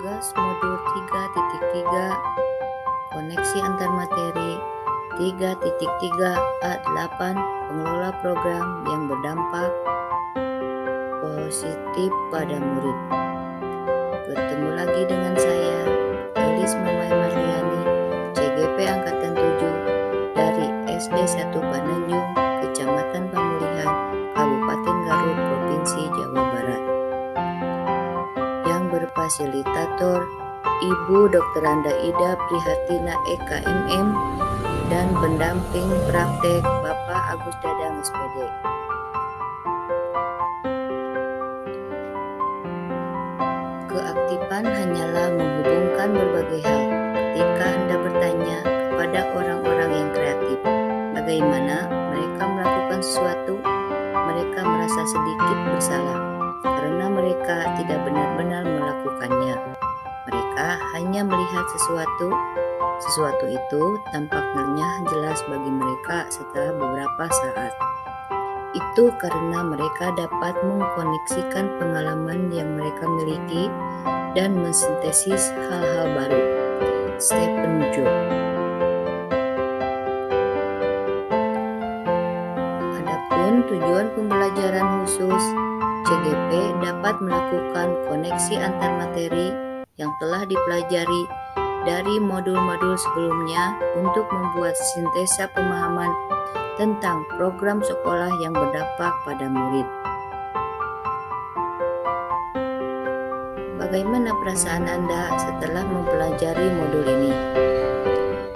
Tugas modul 3.3 Koneksi antar materi 3.3A8 Pengelola program yang berdampak positif pada murid. Bertemu lagi dengan saya, Elis Mamai Marliani, CGP Angkatan 7 dari SD 1 Pananjung, Kecamatan Pamulihan, Kabupaten Garut, Provinsi Jawa Barat. Yang berfasilitator Ibu Dr. Anda Ida Prihatina EKMM dan pendamping praktek Bapak Agus Dadang SPD. Keaktifan hanyalah menghubungkan berbagai hal. Ketika Anda bertanya kepada orang-orang yang kreatif, bagaimana mereka melakukan sesuatu, mereka merasa sedikit bersalah karena mereka tidak benar-benar melakukannya. Mereka hanya melihat sesuatu itu tampaknya jelas bagi mereka setelah beberapa saat. Itu karena mereka dapat mengkoneksikan pengalaman yang mereka miliki dan mensintesis hal-hal baru. Stephen Jobs. Adapun tujuan pembelajaran khusus, CGP dapat melakukan koneksi antar materi yang telah dipelajari dari modul-modul sebelumnya untuk membuat sintesa pemahaman tentang program sekolah yang berdampak pada murid. Bagaimana perasaan Anda setelah mempelajari modul ini?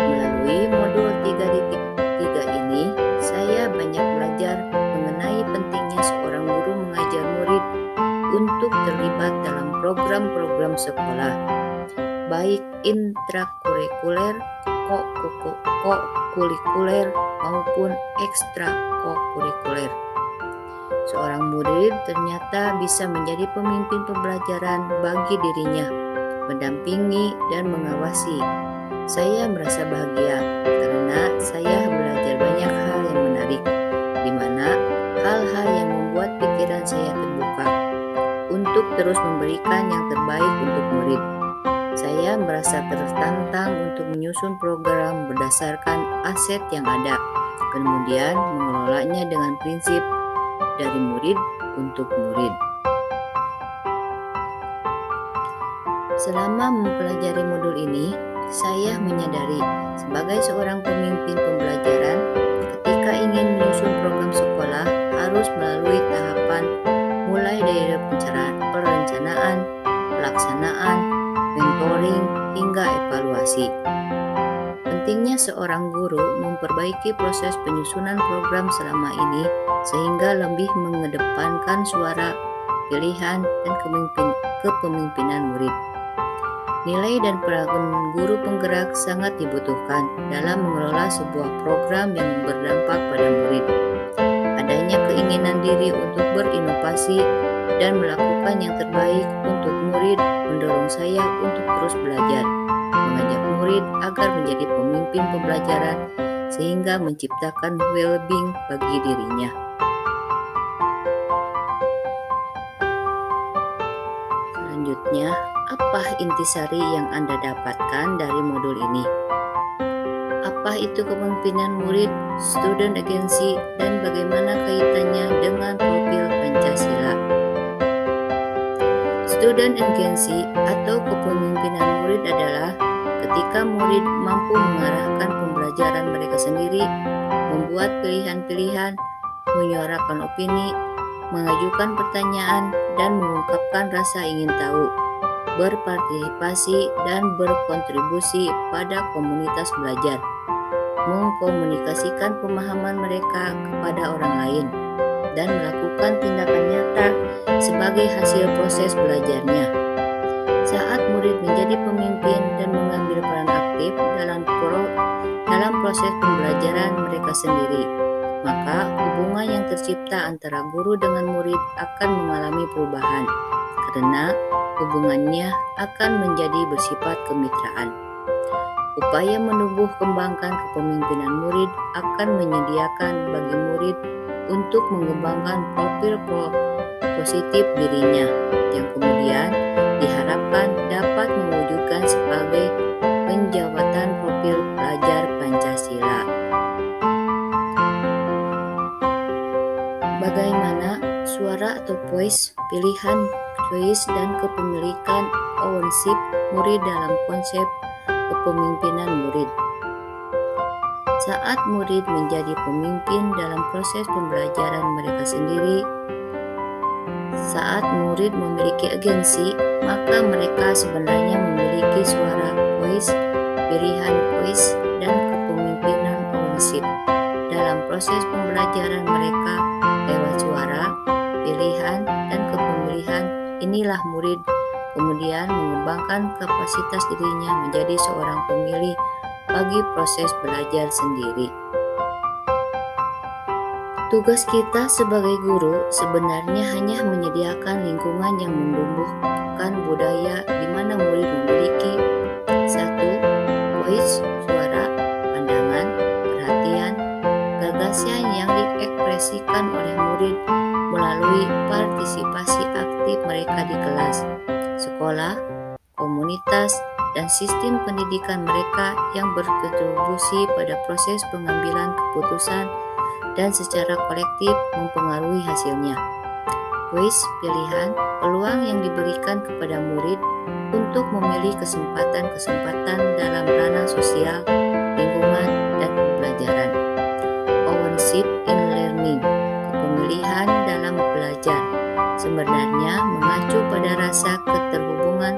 Melalui modul 3.3 ini, saya banyak belajar mengenai pentingnya seorang guru mengajar murid untuk terlibat dalam program-program sekolah, baik intrakurikuler, kokurikuler, maupun ekstrakurikuler. Seorang murid ternyata bisa menjadi pemimpin pembelajaran bagi dirinya, mendampingi dan mengawasi. Saya merasa bahagia karena saya belajar banyak hal yang menarik, di mana hal-hal yang membuat pikiran saya terbuka untuk terus memberikan yang terbaik untuk murid. Saya merasa tertantang untuk menyusun program berdasarkan aset yang ada, kemudian mengelolanya dengan prinsip dari murid untuk murid. Selama mempelajari modul ini, saya menyadari sebagai seorang pemimpin pembelajaran, ketika ingin menyusun program sekolah harus melalui tahapan mulai dari perencanaan, pelaksanaan, mentoring, hingga evaluasi. Pentingnya seorang guru memperbaiki proses penyusunan program selama ini sehingga lebih mengedepankan suara, pilihan, dan kepemimpinan murid. Nilai dan peran guru penggerak sangat dibutuhkan dalam mengelola sebuah program yang berdampak pada murid. Adanya keinginan diri untuk berinovasi dan melakukan yang terbaik untuk murid mendorong saya untuk terus belajar, mengajak murid agar menjadi pemimpin pembelajaran sehingga menciptakan well-being bagi dirinya. Selanjutnya, apa intisari yang Anda dapatkan dari modul ini? Apa itu kepemimpinan murid, student agency, dan bagaimana kaitannya dengan profil Pancasila? Student agency atau kepemimpinan murid adalah ketika murid mampu mengarahkan pembelajaran mereka sendiri, membuat pilihan-pilihan, menyuarakan opini, mengajukan pertanyaan, dan mengungkapkan rasa ingin tahu, berpartisipasi dan berkontribusi pada komunitas belajar, mengkomunikasikan pemahaman mereka kepada orang lain, dan melakukan tindakan nyata sebagai hasil proses belajarnya. Saat murid menjadi pemimpin dan mengambil peran aktif dalam proses pembelajaran mereka sendiri, maka hubungan yang tercipta antara guru dengan murid akan mengalami perubahan, karena hubungannya akan menjadi bersifat kemitraan. Upaya menumbuh kembangkan kepemimpinan murid akan menyediakan bagi murid untuk mengembangkan profil positif dirinya, yang kemudian diharapkan dapat pilihan, choice, dan kepemilikan ownership murid dalam konsep kepemimpinan murid. Saat murid menjadi pemimpin dalam proses pembelajaran mereka sendiri, saat murid memiliki agensi, maka mereka sebenarnya memiliki suara voice, pilihan voice, dan kepemimpinan ownership dalam proses pembelajaran mereka lewat suara, pilihan, dan kepemilihan. Inilah murid kemudian mengembangkan kapasitas dirinya menjadi seorang pemilih bagi proses belajar sendiri. Tugas kita sebagai guru sebenarnya hanya menyediakan lingkungan yang menumbuhkan budaya di mana murid memiliki 1. Voice, suara, pandangan, perhatian, gagasan yang diekspresikan oleh murid melalui partisipasi aktif mereka di kelas, sekolah, komunitas, dan sistem pendidikan mereka yang berkontribusi pada proses pengambilan keputusan dan secara kolektif mempengaruhi hasilnya. Voice, pilihan, peluang yang diberikan kepada murid untuk memilih kesempatan-kesempatan dalam ranah sosial, lingkungan, dan pembelajaran. Ownership in learning, kepemilihan dalam belajar, sebenarnya mengacu pada rasa keterhubungan,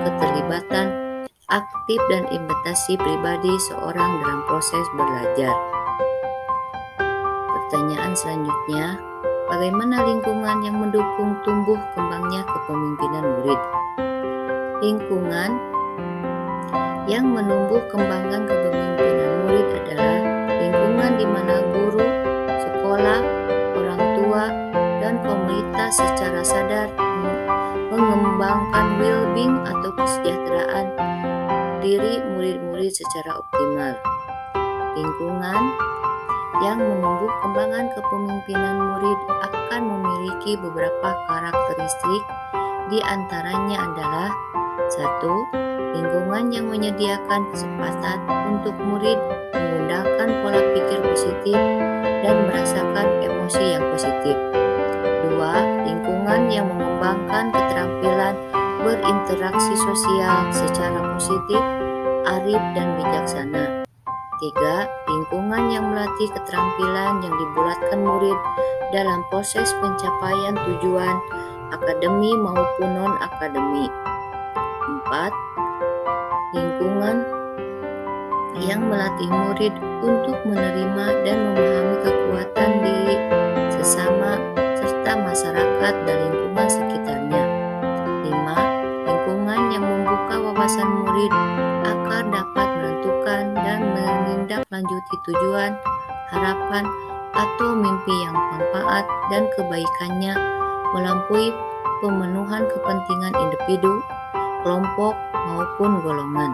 keterlibatan, aktif, dan implementasi pribadi seorang dalam proses belajar. Pertanyaan selanjutnya, bagaimana lingkungan yang mendukung tumbuh kembangnya kepemimpinan murid? Lingkungan yang menumbuh kembangkan kepemimpinan murid adalah lingkungan di mana guru, sekolah, orang tua, dan komunitas secara sadar mengembangkan well-being atau kesejahteraan diri murid-murid secara optimal. Lingkungan yang menumbuh kembangkan kepemimpinan murid akan memiliki beberapa karakteristik, di antaranya adalah 1. Lingkungan yang menyediakan kesempatan untuk murid menggunakan pola pikir positif dan merasakan emosi yang positif. 2. Lingkungan yang mengembangkan keterampilan berinteraksi sosial secara positif, arif, dan bijaksana. 3. Lingkungan yang melatih keterampilan yang dibulatkan murid dalam proses pencapaian tujuan akademi maupun non-akademi. 4. Lingkungan yang melatih murid untuk menerima dan memahami kekuatan diri sesama serta masyarakat dan lingkungan sekitarnya. 5. Lingkungan yang membuka wawasan murid agar dapat menentukan dan menindaklanjuti tujuan, harapan, atau mimpi yang manfaat dan kebaikannya melampaui pemenuhan kepentingan individu, kelompok, maupun golongan.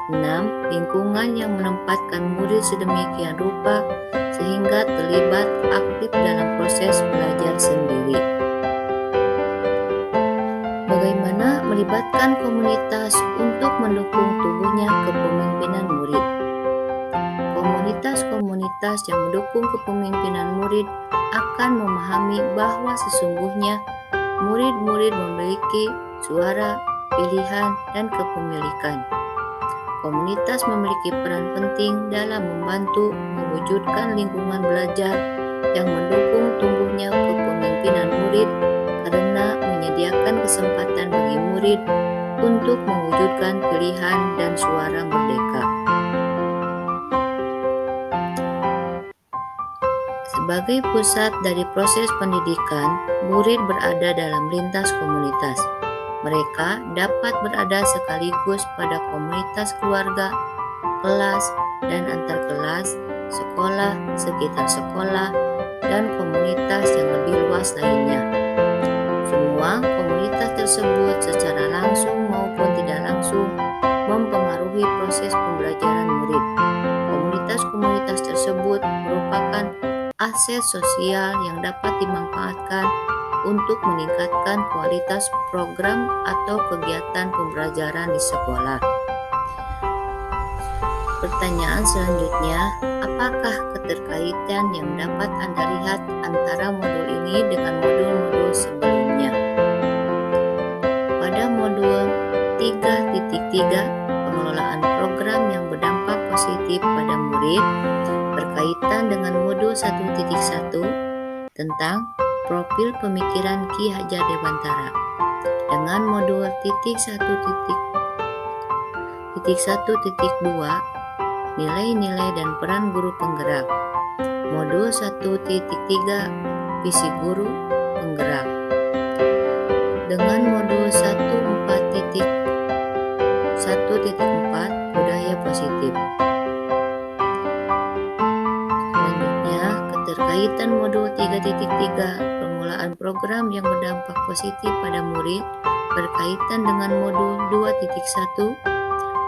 6. Lingkungan yang menempatkan murid sedemikian rupa sehingga terlibat aktif dalam proses belajar sendiri. Bagaimana melibatkan komunitas untuk mendukung tumbuhnya kepemimpinan murid? Komunitas-komunitas yang mendukung kepemimpinan murid akan memahami bahwa sesungguhnya murid-murid memiliki suara, pilihan, dan kepemilikan. Komunitas memiliki peran penting dalam membantu mewujudkan lingkungan belajar yang mendukung tumbuhnya kepemimpinan murid karena menyediakan kesempatan bagi murid untuk mewujudkan pilihan dan suara merdeka. Sebagai pusat dari proses pendidikan, murid berada dalam lintas komunitas. Mereka dapat berada sekaligus pada komunitas keluarga, kelas, dan antar kelas, sekolah, sekitar sekolah, dan komunitas yang lebih luas lainnya. Semua komunitas tersebut secara langsung maupun tidak langsung mempengaruhi proses pembelajaran murid. Komunitas-komunitas tersebut merupakan aset sosial yang dapat dimanfaatkan untuk meningkatkan kualitas program atau kegiatan pembelajaran di sekolah. Pertanyaan selanjutnya, apakah keterkaitan yang dapat Anda lihat antara modul ini dengan modul-modul sebelumnya? 3.3 pengelolaan program yang berdampak positif pada murid berkaitan dengan modul 1.1 tentang profil pemikiran Ki Hajar Dewantara dengan modul 1.2 nilai-nilai dan peran guru penggerak, modul 1.3 visi guru penggerak dengan modul 1.4 budaya positif. Selanjutnya, keterkaitan modul 3.3 permulaan program yang berdampak positif pada murid berkaitan dengan modul 2.1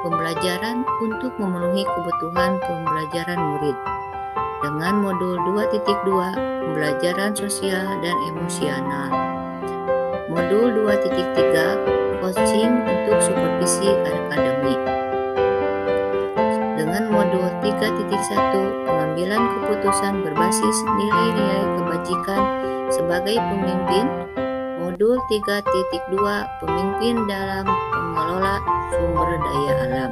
pembelajaran untuk memenuhi kebutuhan pembelajaran murid dengan modul 2.2 pembelajaran sosial dan emosional, modul 2.3 coaching untuk supervisi akademik dengan modul 3.1 pengambilan keputusan berbasis nilai-nilai kebajikan sebagai pemimpin, modul 3.2 pemimpin dalam mengelola sumber daya alam.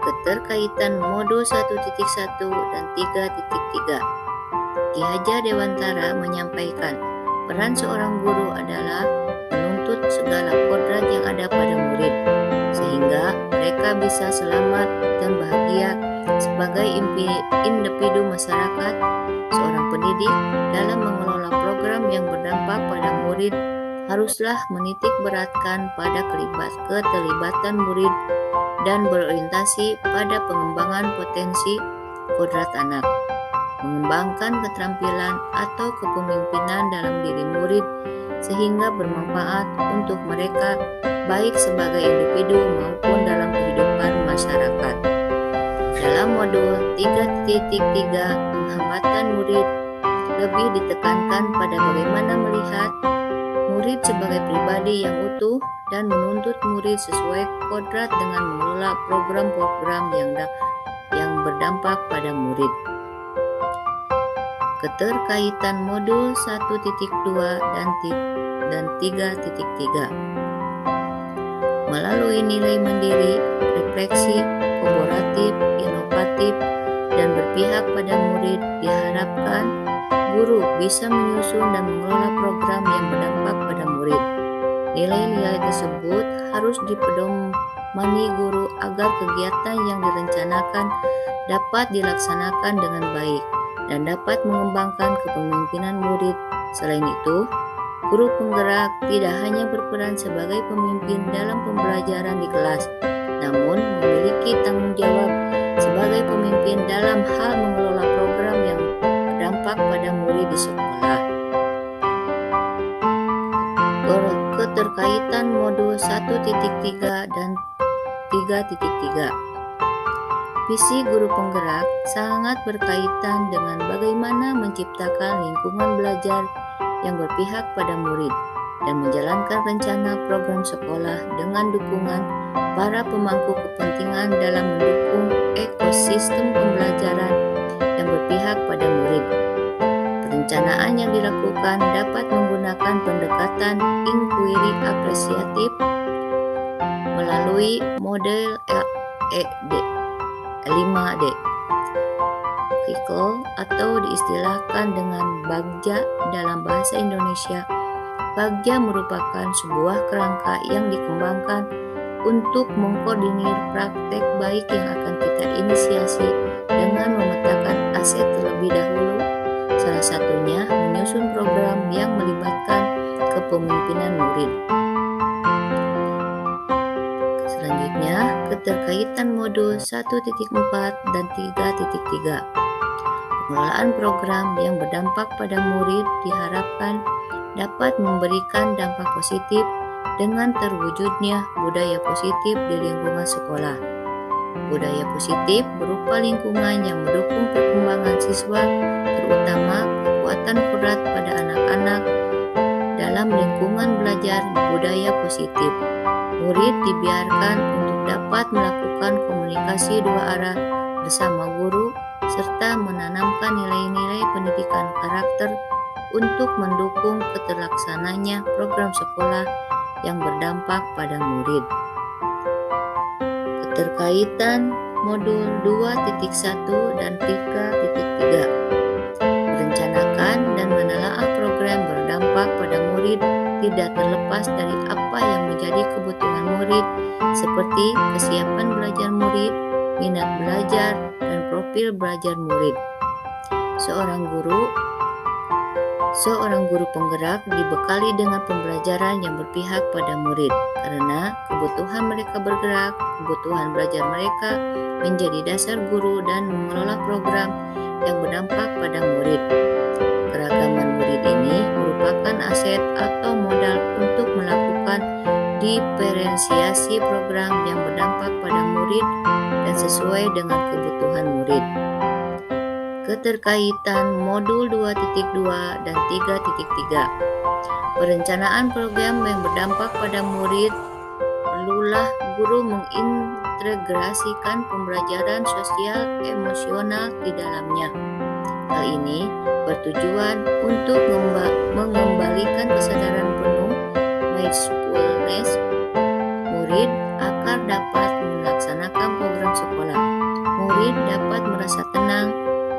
Keterkaitan modul 1.1 dan 3.3. Ki Hajar Dewantara menyampaikan peran seorang guru adalah menuntut segala kodrat yang ada pada murid sehingga mereka bisa selamat dan bahagia sebagai individu masyarakat. Seorang pendidik dalam mengelola program yang berdampak pada murid haruslah menitik beratkan pada keterlibatan murid dan berorientasi pada pengembangan potensi kodrat anak, mengembangkan keterampilan atau kepemimpinan dalam diri murid sehingga bermanfaat untuk mereka baik sebagai individu maupun dalam kehidupan masyarakat. Dalam modul 3.3 penghambatan murid lebih ditekankan pada bagaimana melihat murid sebagai pribadi yang utuh dan menuntut murid sesuai kodrat dengan mengelola program-program yang berdampak pada murid. Keterkaitan modul 1.2 dan 3.3 melalui nilai mandiri, refleksi, kolaboratif, inovatif, dan berpihak pada murid diharapkan guru bisa menyusun dan mengelola program yang berdampak pada murid. Nilai-nilai tersebut harus dipedomani guru agar kegiatan yang direncanakan dapat dilaksanakan dengan baik dan dapat mengembangkan kepemimpinan murid. Selain itu, guru penggerak tidak hanya berperan sebagai pemimpin dalam pembelajaran di kelas, namun memiliki tanggung jawab sebagai pemimpin dalam hal mengelola program yang berdampak pada murid di sekolah. Keterkaitan modul 1.3 dan 3.3. Visi guru penggerak sangat berkaitan dengan bagaimana menciptakan lingkungan belajar yang berpihak pada murid dan menjalankan rencana program sekolah dengan dukungan para pemangku kepentingan dalam mendukung ekosistem pembelajaran yang berpihak pada murid. Perencanaan yang dilakukan dapat menggunakan pendekatan inquiry apresiatif melalui model 5D atau diistilahkan dengan Bagja dalam bahasa Indonesia. Bagja merupakan sebuah kerangka yang dikembangkan untuk mengkoordinir praktek baik yang akan kita inisiasi dengan memetakan aset terlebih dahulu. Salah satunya menyusun program yang melibatkan kepemimpinan murid. Selanjutnya, keterkaitan modul 1.4 dan 3.3. Pengelolaan program yang berdampak pada murid diharapkan dapat memberikan dampak positif dengan terwujudnya budaya positif di lingkungan sekolah. Budaya positif berupa lingkungan yang mendukung perkembangan siswa, terutama kekuatan kodrat pada anak-anak dalam lingkungan belajar budaya positif. Murid dibiarkan untuk dapat melakukan komunikasi dua arah bersama guru serta menanamkan nilai-nilai pendidikan karakter untuk mendukung keterlaksananya program sekolah yang berdampak pada murid. Keterkaitan modul 2.1 dan 3.3. Merencanakan dan menelaah program berdampak pada murid tidak terlepas dari apa yang menjadi kebutuhan murid seperti kesiapan belajar murid, minat belajar, dan profil belajar murid. Seorang guru penggerak dibekali dengan pembelajaran yang berpihak pada murid karena kebutuhan mereka bergerak, kebutuhan belajar mereka menjadi dasar guru dan mengelola program yang berdampak pada murid. Keragaman murid ini merupakan aset atau modal untuk melakukan diferensiasi program yang berdampak pada murid dan sesuai dengan kebutuhan murid. Keterkaitan modul 2.2 dan 3.3. Perencanaan program yang berdampak pada murid perlulah guru mengintegrasikan pembelajaran sosial emosional di dalamnya. Hal ini bertujuan untuk mengembalikan kesadaran penuh mindfulness murid agar dapat melaksanakan program sekolah. Murid dapat merasa tenang,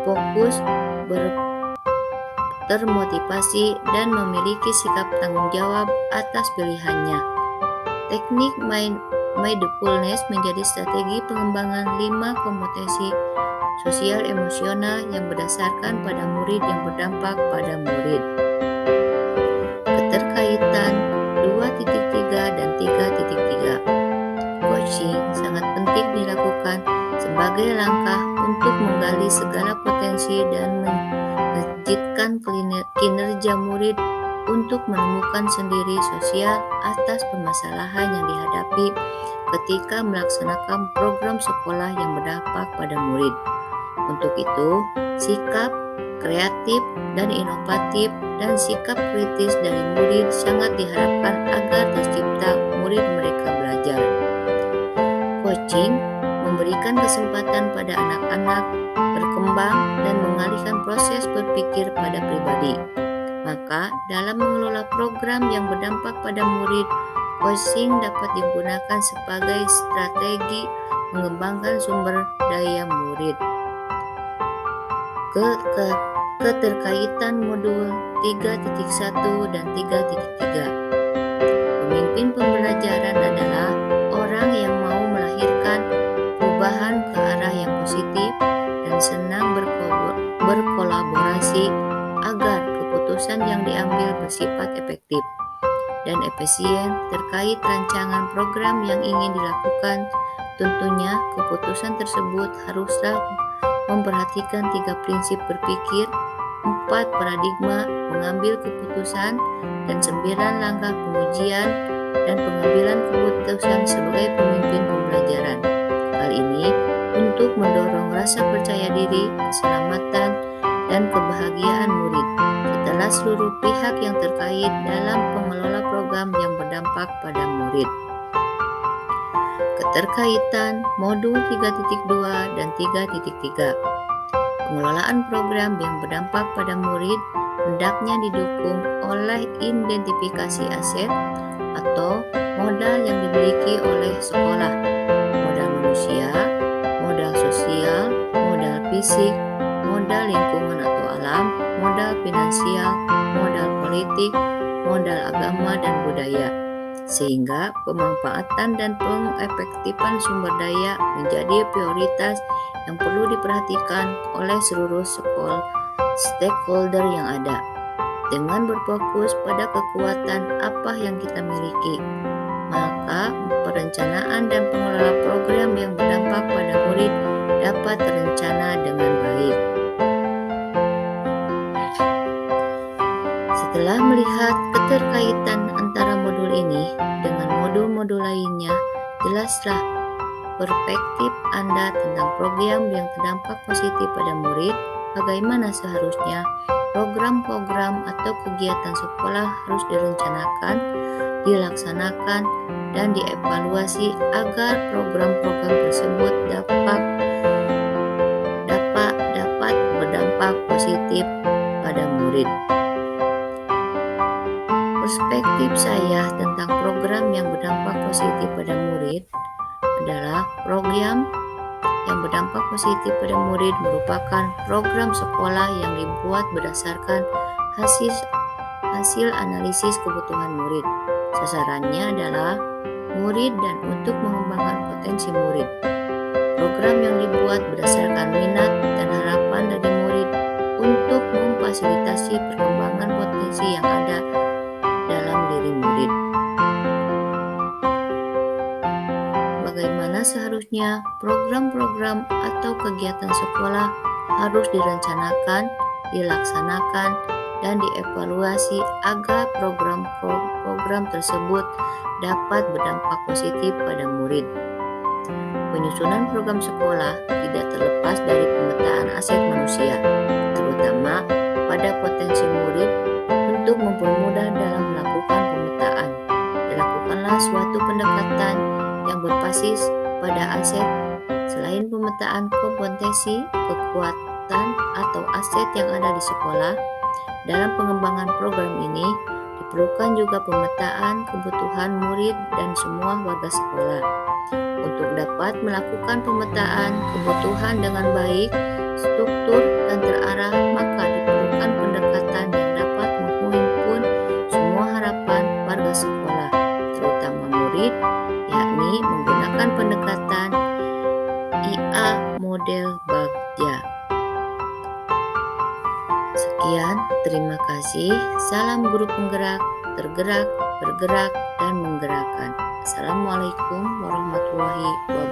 fokus, termotivasi, dan memiliki sikap tanggung jawab atas pilihannya. Teknik mindfulness menjadi strategi pengembangan 5 kompetensi sosial emosional yang berdasarkan pada murid yang berdampak pada murid. Keterkaitan 2.3 dan 3.3. Coaching sangat penting dilakukan sebagai langkah untuk menggali segala potensi dan melejitkan kinerja murid untuk menemukan sendiri sosial atas permasalahan yang dihadapi ketika melaksanakan program sekolah yang berdampak pada murid. Untuk itu, sikap kreatif dan inovatif dan sikap kritis dari murid sangat diharapkan agar tercipta murid mereka belajar. Coaching memberikan kesempatan pada anak-anak berkembang dan mengalihkan proses berpikir pada pribadi. Maka, dalam mengelola program yang berdampak pada murid, coaching dapat digunakan sebagai strategi mengembangkan sumber daya murid. Keterkaitan modul 3.1 dan 3.3. Pemimpin pembelajaran adalah orang yang mau melahirkan perubahan ke arah yang positif dan senang berkolaborasi agar keputusan yang diambil bersifat efektif dan efisien terkait rancangan program yang ingin dilakukan. Tentunya keputusan tersebut haruslah memperhatikan 3 prinsip berpikir, 4 paradigma mengambil keputusan, dan 9 langkah pengujian dan pengambilan keputusan sebagai pemimpin pembelajaran. Hal ini untuk mendorong rasa percaya diri, keselamatan, dan kebahagiaan murid setelah seluruh pihak yang terkait dalam pengelola program yang berdampak pada murid. Keterkaitan modul 3.2 dan 3.3. Pengelolaan program yang berdampak pada murid hendaknya didukung oleh identifikasi aset atau modal yang dimiliki oleh sekolah, modal manusia, modal sosial, modal fisik, modal lingkungan atau alam, modal finansial, modal politik, modal agama dan budaya, sehingga pemanfaatan dan pengefektifan sumber daya menjadi prioritas yang perlu diperhatikan oleh seluruh stakeholder yang ada, dengan berfokus pada kekuatan apa yang kita miliki. Maka perencanaan dan pengelola program yang berdampak pada murid dapat terencana dengan baik. Setelah melihat keterkaitan antara modul ini dengan modul-modul lainnya, jelaslah perspektif Anda tentang program yang terdampak positif pada murid, bagaimana seharusnya program-program atau kegiatan sekolah harus direncanakan, dilaksanakan, dan dievaluasi agar program-program tersebut dapat berdampak positif pada murid. Perspektif saya tentang tentang program yang berdampak positif pada murid adalah program yang berdampak positif pada murid merupakan program sekolah yang dibuat berdasarkan hasil analisis kebutuhan murid. Sasarannya adalah murid dan untuk mengembangkan potensi murid. Program yang dibuat berdasarkan minat dan harapan dari murid untuk memfasilitasi perkembangan potensi yang ada dalam diri murid. Bagaimana seharusnya program-program atau kegiatan sekolah harus direncanakan, dilaksanakan, dan dievaluasi agar program-program tersebut dapat berdampak positif pada murid. Penyusunan program sekolah tidak terlepas dari pemetaan aset manusia, terutama pada potensi murid. Untuk mempermudah dalam melakukan pemetaan, dilakukanlah suatu pendekatan yang berbasis pada aset. Selain pemetaan kompetensi, kekuatan, atau aset yang ada di sekolah, dalam pengembangan program ini diperlukan juga pemetaan kebutuhan murid dan semua warga sekolah. Untuk dapat melakukan pemetaan kebutuhan dengan baik, struktur, dan terarah, maka diperlukan pendekatan yang dapat menghimpun semua harapan warga sekolah, terutama murid, yakni menggunakan pendekatan IA model Bagja. Sekian, terima kasih. Salam guru penggerak, tergerak, bergerak, dan menggerakkan. Assalamualaikum warahmatullahi wabarakatuh.